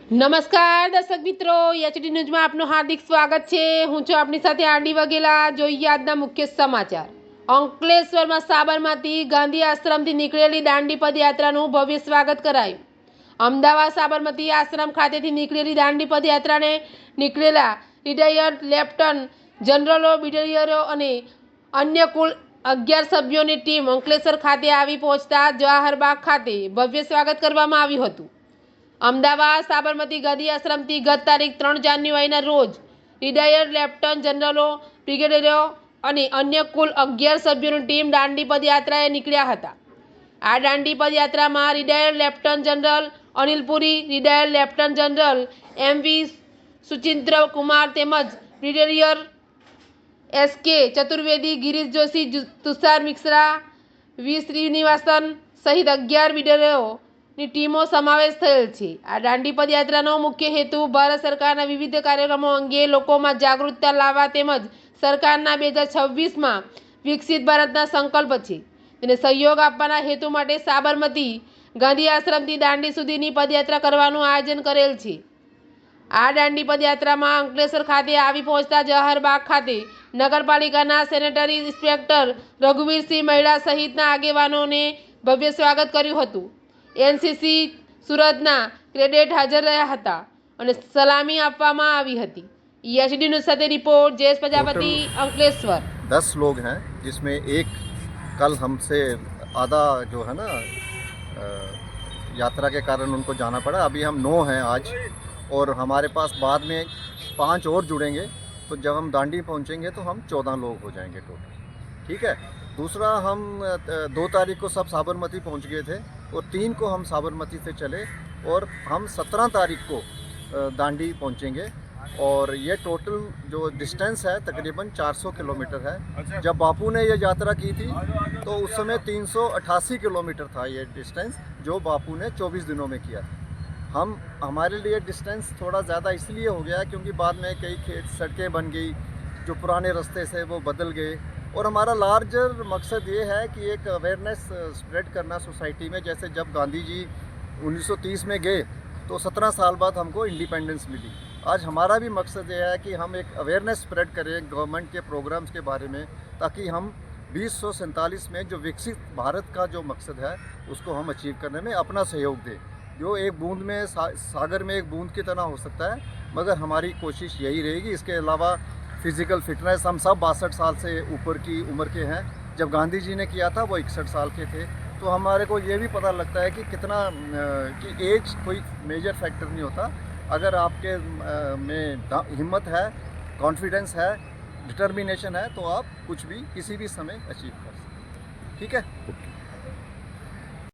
નમસ્કાર દર્શક મિત્રો, એચડી ન્યૂઝમાં આપનું હાર્દિક સ્વાગત છે। હું છું આપની સાથે આરડી વાઘેલા। જોઈએ આજના મુખ્ય સમાચાર। અંકલેશ્વરમાં સાબરમતી ગાંધી આશ્રમથી નીકળેલી દાંડી પદયાત્રાનું ભવ્ય સ્વાગત કરાયું। અમદાવાદ સાબરમતી આશ્રમ ખાતેથી નીકળેલી દાંડી પદયાત્રાને નીકળેલા રિટાયર્ડ લેફ્ટનન્ટ જનરલો, બ્રિગેડિયરો અને અન્ય કુલ 11 સભ્યોની ટીમ અંકલેશ્વર ખાતે આવી પહોંચતા જવાહરબાગ ખાતે ભવ્ય સ્વાગત કરવામાં આવ્યું હતું। અમદાવાદ સાબરમતી ગાંધી આશ્રમથી ગત તારીખ 3 જાન્યુઆરીના રોજ રિટાયર્ડ લેફ્ટનન્ટ જનરલો, બ્રિગેડિયરો અને અન્ય કુલ 11 સભ્યોની ટીમ દાંડી પદયાત્રાએ નીકળ્યા હતા। આ દાંડી પદયાત્રામાં retired lieutenant general Anil Puri, retired lieutenant general M V. Suchindra Kumar તેમજ brigadier S K. Chaturvedi, Girish Joshi, Tushar Mishra, V. Srinivasan સહિત 11 બ્રિગેડિયરોની ટીમનો સમાવેશ થયેલ છે। આ દાંડી પદયાત્રાનો મુખ્ય હેતુ ભારત સરકારના વિવિધ કાર્યક્રમો અંગે લોકોમાં જાગૃતતા લાવવા તેમજ સરકારના 2026માં વિકસિત ભારતના સંકલ્પ છે તેને સહયોગ આપવાના હેતુ માટે સાબરમતી ગાંધી આશ્રમથી દાંડી સુધીની પદયાત્રા કરવાનું આયોજન કરેલ છે। આ દાંડી પદયાત્રામાં અંકલેશ્વર ખાતે આવી પહોંચતા જવાહરબાગ ખાતે નગરપાલિકાના સેનેટરી ઇન્સ્પેક્ટર રઘુવીરસિંહ મહિડા સહિતના આગેવાનોને ભવ્ય સ્વાગત કર્યું હતું। એનસીસી સુરતના કેડેટ હાજર રહ્યા હતા અને સલામી આપવામાં આવી હતી। એચડી ન્યૂઝ સાથે રિપોર્ટ જયેશ પ્રજાપતિ, अंकलेश्वर। 10 लोग हैं जिसमें एक कल हमसे आधा जो है ना यात्रा के कारण उनको जाना पड़ा। अभी हम 9 हैं आज और हमारे पास बाद में 5 और जुड़ेंगे, तो जब हम दांडी पहुंचेंगे तो हम 14 लोग हो जाएंगे टोटल। ठीक है। दूसरा, हम 2 तारीख को सब साबरमती पहुंच गए थे और 3 को हम साबरमती से चले और हम 17 तारीख को दांडी पहुंचेंगे और ये टोटल जो डिस्टेंस है तकरीबन 400 किलोमीटर है। जब बापू ने ये यात्रा की थी तो उस समय 388 किलोमीटर था ये डिस्टेंस, जो बापू ने 24 दिनों में किया था। हमारे लिए डिस्टेंस थोड़ा ज़्यादा इसलिए हो गया क्योंकि बाद में कई सड़कें बन गई, जो पुराने रास्ते से वो बदल गए। और हमारा लार्जर मकसद ये है कि एक अवेयरनेस स्प्रेड करना सोसाइटी में। जैसे जब गांधी जी 1930 में गए तो 17 साल बाद हमको इंडिपेंडेंस मिली। आज हमारा भी मकसद ये है कि हम एक अवेयरनेस स्प्रेड करें गवर्नमेंट के प्रोग्राम्स के बारे में, ताकि हम 2047 में जो विकसित भारत का जो मकसद है उसको हम अचीव करने में अपना सहयोग दें। जो एक बूंद में सागर में एक बूंद की तरह हो सकता है, मगर हमारी कोशिश यही रहेगी। इसके अलावा फिज़िकल फिटनेस, हम सब 62 साल से ऊपर की उम्र के हैं। जब गांधी जी ने किया था वो 61 साल के थे। तो हमारे को ये भी पता लगता है कि कितना कि एज कोई मेजर फैक्टर नहीं होता। अगर आपके में हिम्मत है, कॉन्फिडेंस है, डिटर्मिनेशन है, तो आप कुछ भी किसी भी समय अचीव कर सकते हैं। ठीक है।